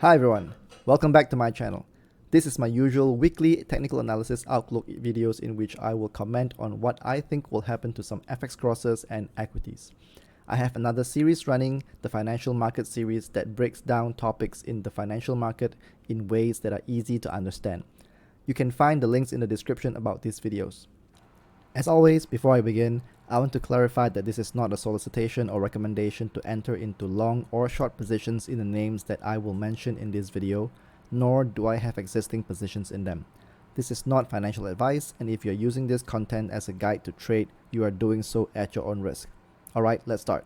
Hi everyone, welcome back to my channel. This is my usual weekly technical analysis outlook videos in which I will comment on what I think will happen to some FX crosses and equities. I have another series running, the Financial Market series, that breaks down topics in the financial market in ways that are easy to understand. You can find the links in the description about these videos. As always, before I begin, I want to clarify that this is not a solicitation or recommendation to enter into long or short positions in the names that I will mention in this video, nor do I have existing positions in them. This is not financial advice, and if you're using this content as a guide to trade, you are doing so at your own risk. Alright, let's start.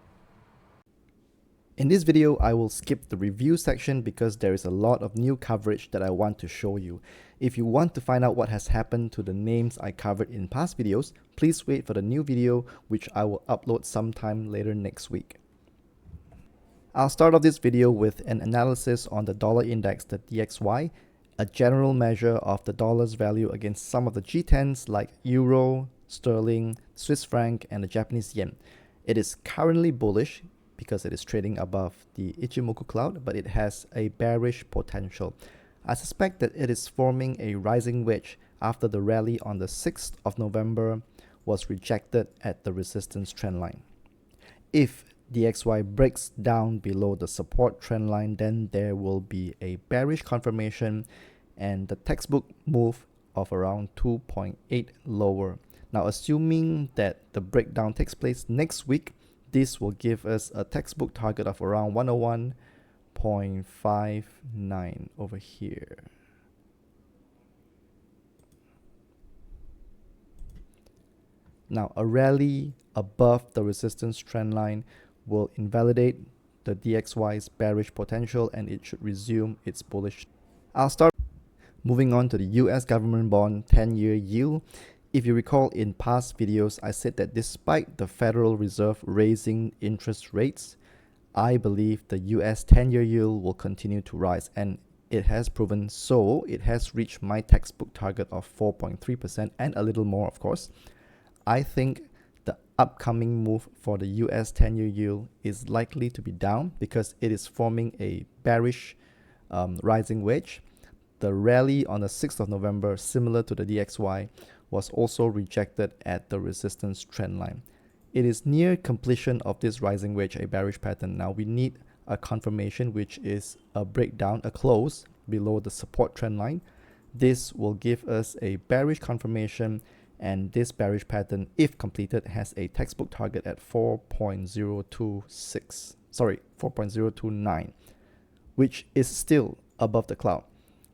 In this video, I will skip the review section because there is a lot of new coverage that I want to show you. If you want to find out what has happened to the names I covered in past videos, please wait for the new video, which I will upload sometime later next week. I'll start off this video with an analysis on the dollar index, the DXY, a general measure of the dollar's value against some of the G10s like Euro, Sterling, Swiss franc, and the Japanese yen. It is currently bullish because it is trading above the Ichimoku cloud, but it has a bearish potential. I suspect that it is forming a rising wedge after the rally on the 6th of November was rejected at the resistance trend line. If DXY breaks down below the support trend line, then there will be a bearish confirmation and the textbook move of around 2.8 lower. Now, assuming that the breakdown takes place next week, this will give us a textbook target of around 101.59 over here. Now, a rally above the resistance trend line will invalidate the DXY's bearish potential and it should resume its bullish. I'll start moving on to the US government bond 10-year yield. If you recall, in past videos, I said that despite the Federal Reserve raising interest rates, I believe the US 10-year yield will continue to rise, and it has proven so. It has reached my textbook target of 4.3% and a little more, of course. I think the upcoming move for the US 10-year yield is likely to be down because it is forming a bearish rising wedge. The rally on the 6th of November, similar to the DXY, was also rejected at the resistance trend line. It is near completion of this rising wedge, a bearish pattern. Now we need a confirmation, which is a breakdown, a close below the support trend line. This will give us a bearish confirmation, and this bearish pattern, if completed, has a textbook target at 4.029, which is still above the cloud.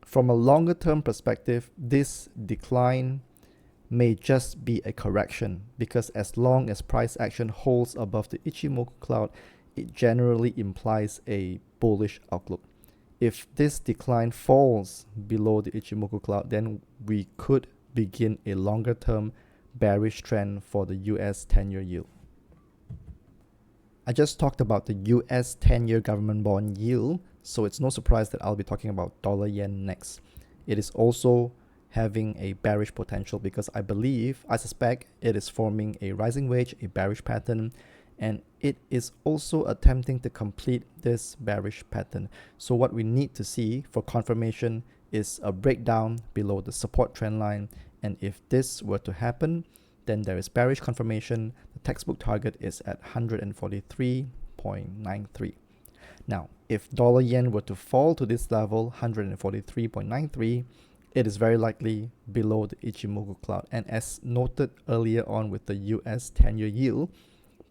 From a longer term perspective, this decline may just be a correction because as long as price action holds above the Ichimoku cloud, it generally implies a bullish outlook. If this decline falls below the Ichimoku cloud, then we could begin a longer term bearish trend for the US 10-year yield. I just talked about the US 10-year government bond yield, so it's no surprise that I'll be talking about dollar yen next. It is also having a bearish potential because I suspect it is forming a rising wedge, a bearish pattern, and it is also attempting to complete this bearish pattern. So what we need to see for confirmation is a breakdown below the support trend line, and if this were to happen, then there is bearish confirmation. The textbook target is at 143.93. Now, if dollar yen were to fall to this level, 143.93, it is very likely below the Ichimoku cloud. And as noted earlier on with the US 10-year yield,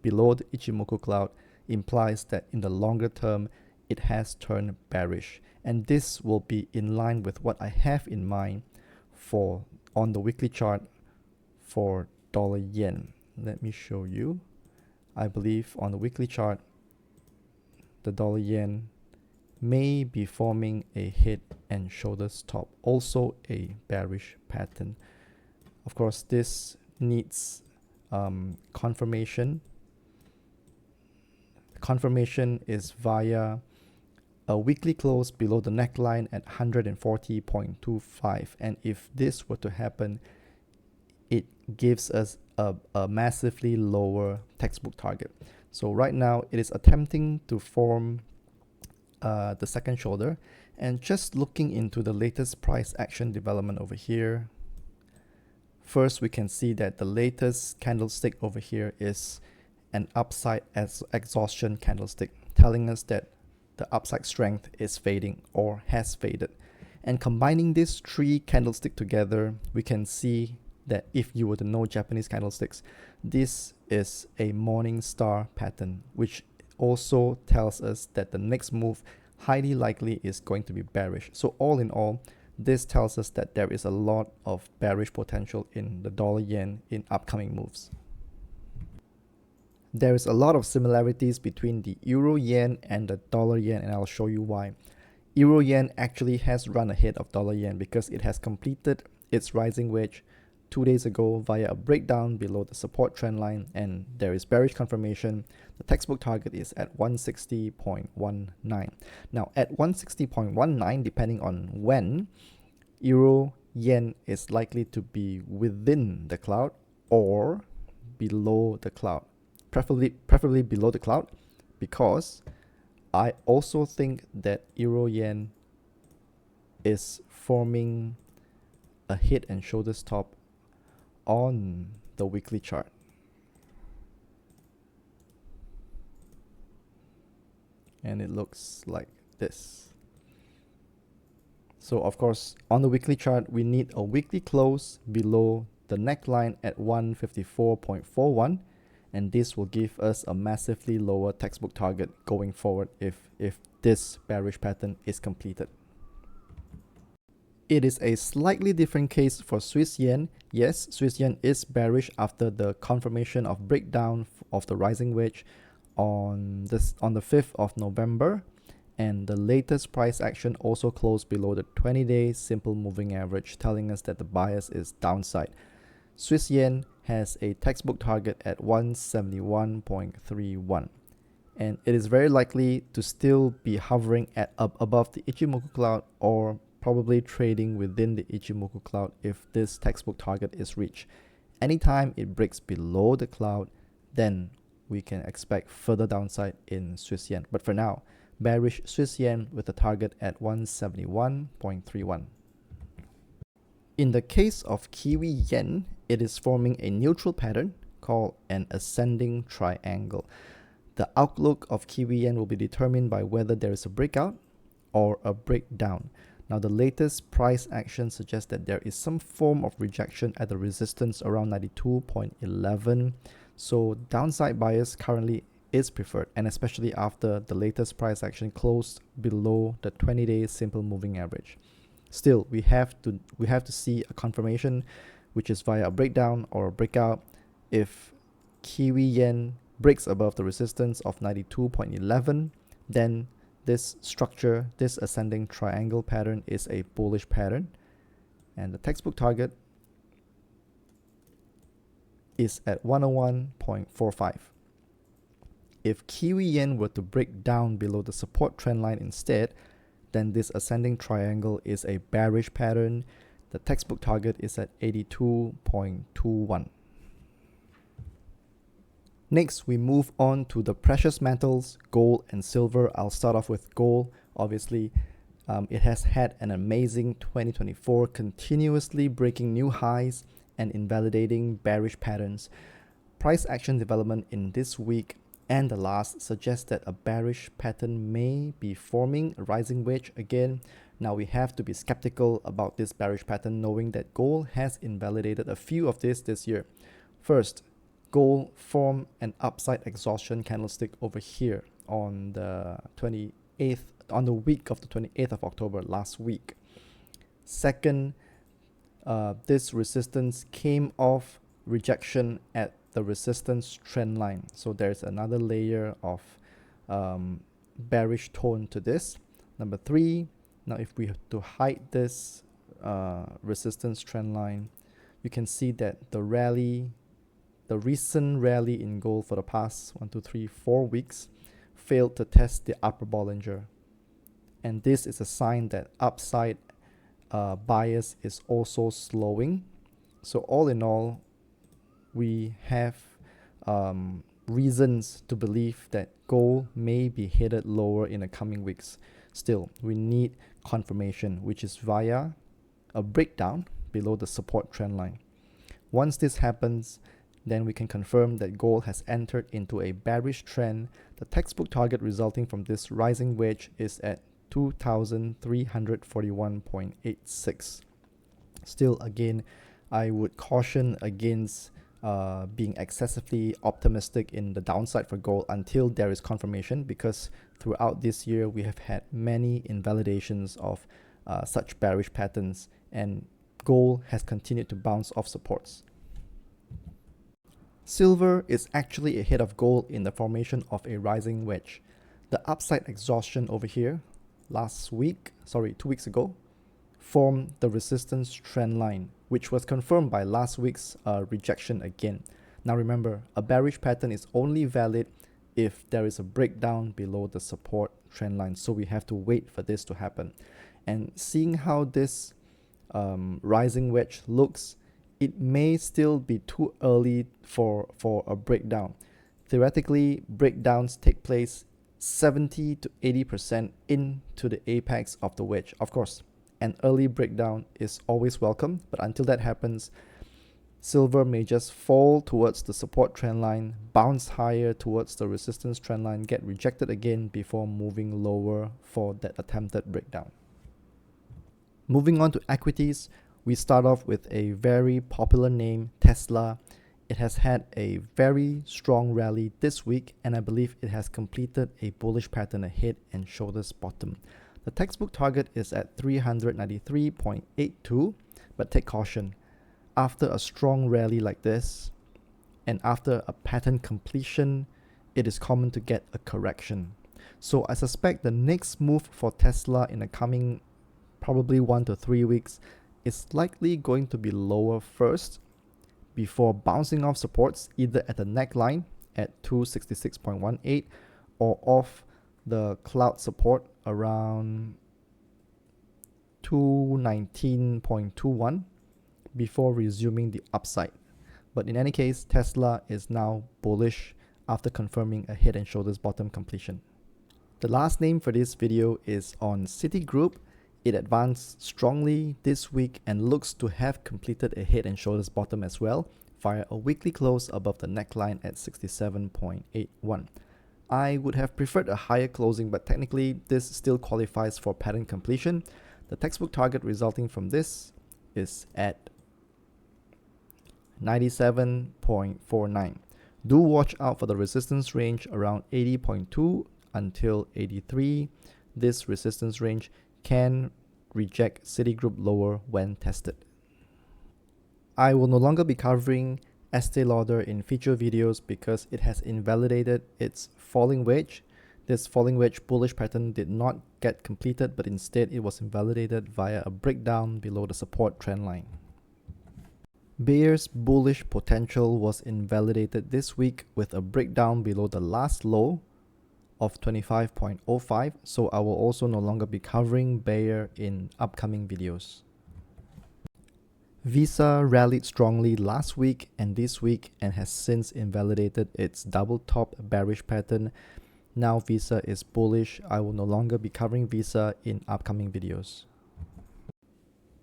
below the Ichimoku cloud implies that in the longer term, it has turned bearish. And this will be in line with what I have in mind for on the weekly chart for dollar yen. Let me show you. I believe on the weekly chart, the dollar yen may be forming a head and shoulders top, also a bearish pattern. Of course, this needs confirmation. Confirmation is via a weekly close below the neckline at 140.25, and if this were to happen, it gives us a massively lower textbook target. So right now it is attempting to form the second shoulder, and just looking into the latest price action development over here. First, we can see that the latest candlestick over here is an upside exhaustion candlestick, telling us that the upside strength is fading or has faded. And combining these three candlesticks together, we can see that if you were to know Japanese candlesticks, this is a morning star pattern, which also tells us that the next move highly likely is going to be bearish. So all in all, this tells us that there is a lot of bearish potential in the dollar yen in upcoming moves. There is a lot of similarities between the euro yen and the dollar yen, and I'll show you why. Euro yen actually has run ahead of dollar yen because it has completed its rising wedge 2 days ago via a breakdown below the support trend line, and there is bearish confirmation. The textbook target is at 160.19. Now at 160.19, depending on when, euro yen is likely to be within the cloud or below the cloud, preferably below the cloud, because I also think that euro yen is forming a head and shoulders top on the weekly chart. And it looks like this. So of course, on the weekly chart, we need a weekly close below the neckline at 154.41, and this will give us a massively lower textbook target going forward if this bearish pattern is completed. It is a slightly different case for Swiss yen. Yes, Swiss yen is bearish after the confirmation of breakdown of the rising wedge on the 5th of November, and the latest price action also closed below the 20-day simple moving average, telling us that the bias is downside. Swiss yen has a textbook target at 171.31, and it is very likely to still be hovering at above the Ichimoku cloud, or probably trading within the Ichimoku cloud if this textbook target is reached. Anytime it breaks below the cloud, then we can expect further downside in Swiss yen. But for now, bearish Swiss yen with a target at 171.31. In the case of Kiwi yen, it is forming a neutral pattern called an ascending triangle. The outlook of Kiwi yen will be determined by whether there is a breakout or a breakdown. Now, the latest price action suggests that there is some form of rejection at the resistance around 92.11. So downside bias currently is preferred, and especially after the latest price action closed below the 20-day simple moving average. Still, we have to see a confirmation, which is via a breakdown or a breakout. If Kiwi yen breaks above the resistance of 92.11, then this structure, this ascending triangle pattern, is a bullish pattern, and the textbook target is at 101.45. If Kiwi yen were to break down below the support trend line instead, then this ascending triangle is a bearish pattern. The textbook target is at 82.21. Next, we move on to the precious metals, gold and silver. I'll start off with gold. Obviously, it has had an amazing 2024, continuously breaking new highs and invalidating bearish patterns. Price action development in this week and the last suggests that a bearish pattern may be forming, a rising wedge again. Now, we have to be skeptical about this bearish pattern, knowing that gold has invalidated a few of this year. First, gold formed an upside exhaustion candlestick over here on the 28th, on the week of the 28th of October last week. Second, this resistance came off rejection at the resistance trend line. So there's another layer of bearish tone to this. Number three, now if we have to hide this resistance trend line, you can see that the recent rally in gold for the past 4 weeks failed to test the upper Bollinger. And this is a sign that upside bias is also slowing. So all in all, we have reasons to believe that gold may be headed lower in the coming weeks. Still, we need confirmation, which is via a breakdown below the support trend line. Once this happens, then we can confirm that gold has entered into a bearish trend. The textbook target resulting from this rising wedge is at 2,341.86. Still, again, I would caution against being excessively optimistic in the downside for gold until there is confirmation, because throughout this year we have had many invalidations of such bearish patterns, and gold has continued to bounce off supports. Silver is actually ahead of gold in the formation of a rising wedge. The upside exhaustion over here 2 weeks ago, formed the resistance trend line, which was confirmed by last week's rejection again. Now remember, a bearish pattern is only valid if there is a breakdown below the support trend line, so we have to wait for this to happen. And seeing how this rising wedge looks, it may still be too early for a breakdown. Theoretically, breakdowns take place 70 to 80% into the apex of the wedge. Of course, an early breakdown is always welcome, but until that happens, silver may just fall towards the support trend line, bounce higher towards the resistance trend line, get rejected again before moving lower for that attempted breakdown. Moving on to equities, we start off with a very popular name, Tesla. It has had a very strong rally this week, and I believe it has completed a bullish pattern ahead and shoulders bottom. The textbook target is at 393.82, but take caution. After a strong rally like this, and after a pattern completion, it is common to get a correction. So I suspect the next move for Tesla in the coming probably 1 to 3 weeks is likely going to be lower first, before bouncing off supports either at the neckline at 266.18 or off the cloud support around 219.21 before resuming the upside. But in any case, Tesla is now bullish after confirming a head and shoulders bottom completion. The last name for this video is on Citigroup. It advanced strongly this week and looks to have completed a head and shoulders bottom as well via a weekly close above the neckline at 67.81. I would have preferred a higher closing, but technically this still qualifies for pattern completion. The textbook target resulting from this is at 97.49. Do watch out for the resistance range around 80.2 until 83. This resistance range can reject Citigroup lower when tested. I will no longer be covering Estee Lauder in future videos because it has invalidated its falling wedge. This falling wedge bullish pattern did not get completed, but instead it was invalidated via a breakdown below the support trend line. Bayer's bullish potential was invalidated this week with a breakdown below the last low of 25.05, so I will also no longer be covering Bayer in upcoming videos. Visa rallied strongly last week and this week and has since invalidated its double top bearish pattern. Now Visa is bullish. I will no longer be covering Visa in upcoming videos.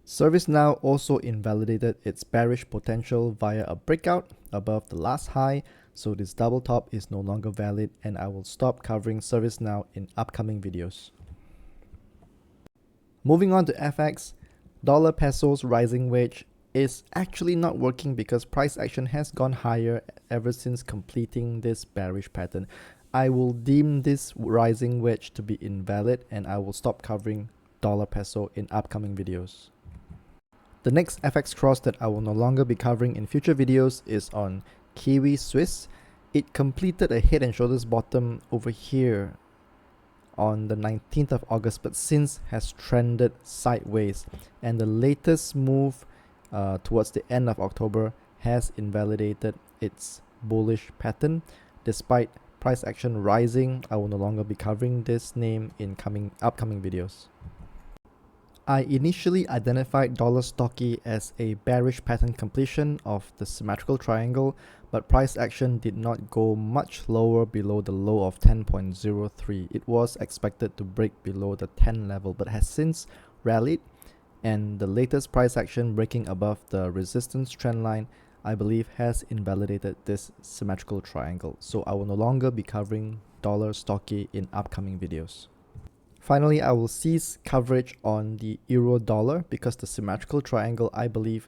ServiceNow also invalidated its bearish potential via a breakout above the last high, so this double top is no longer valid and I will stop covering ServiceNow in upcoming videos. Moving on to FX, dollar peso's rising wedge is actually not working because price action has gone higher ever since completing this bearish pattern. I will deem this rising wedge to be invalid and I will stop covering dollar peso in upcoming videos. The next FX cross that I will no longer be covering in future videos is on Kiwi Swiss. It completed a head and shoulders bottom over here on the 19th of August, but since has trended sideways, and the latest move towards the end of October has invalidated its bullish pattern. Despite price action rising, I will no longer be covering this name in upcoming videos. I initially identified dollar stocky as a bearish pattern completion of the symmetrical triangle, but price action did not go much lower below the low of 10.03. It was expected to break below the 10 level, but has since rallied, and the latest price action breaking above the resistance trend line, I believe, has invalidated this symmetrical triangle. So I will no longer be covering dollar stocky in upcoming videos. Finally, I will cease coverage on the euro dollar because the symmetrical triangle, I believe,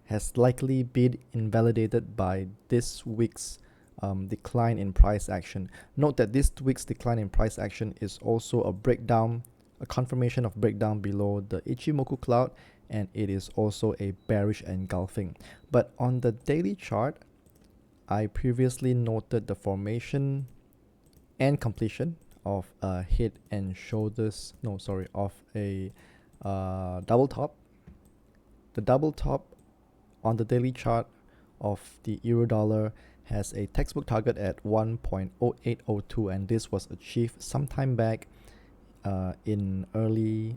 has likely been invalidated by this week's decline in price action. Note that this week's decline in price action is also a breakdown, a confirmation of breakdown below the Ichimoku cloud, and it is also a bearish engulfing. But on the daily chart, I previously noted the formation and completion of a head and shoulders, of a double top. The double top on the daily chart of the euro dollar has a textbook target at 1.0802, and this was achieved sometime back in early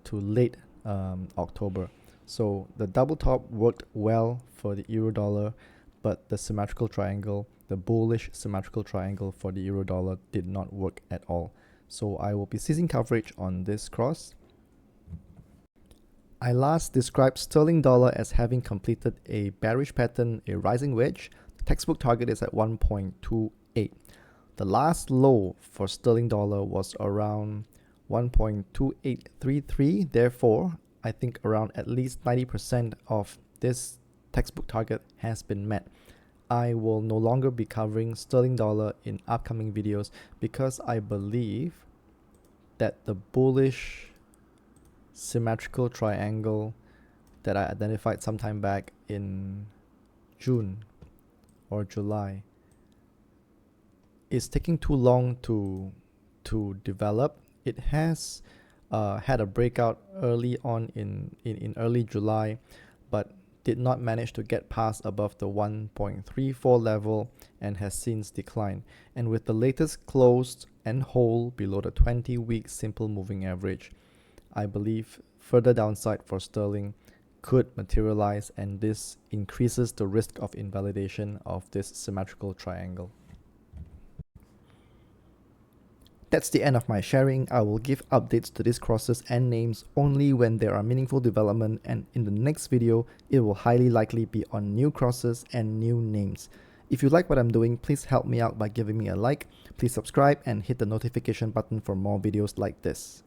to late October. So the double top worked well for the euro dollar, but the symmetrical triangle, the bullish symmetrical triangle for the euro dollar, did not work at all. So I will be ceasing coverage on this cross. I last described sterling dollar as having completed a bearish pattern, a rising wedge. The textbook target is at 1.28. The last low for sterling dollar was around 1.2833. Therefore, I think around at least 90% of this textbook target has been met. I will no longer be covering sterling dollar in upcoming videos because I believe that the bullish symmetrical triangle that I identified sometime back in June or July is taking too long to develop. It has had a breakout early on in early July, but did not manage to get past above the 1.34 level and has since declined. And with the latest closed and whole below the 20-week simple moving average, I believe further downside for sterling could materialize, and this increases the risk of invalidation of this symmetrical triangle. That's the end of my sharing. I will give updates to these crosses and names only when there are meaningful development, and in the next video, it will highly likely be on new crosses and new names. If you like what I'm doing, please help me out by giving me a like. Please subscribe and hit the notification button for more videos like this.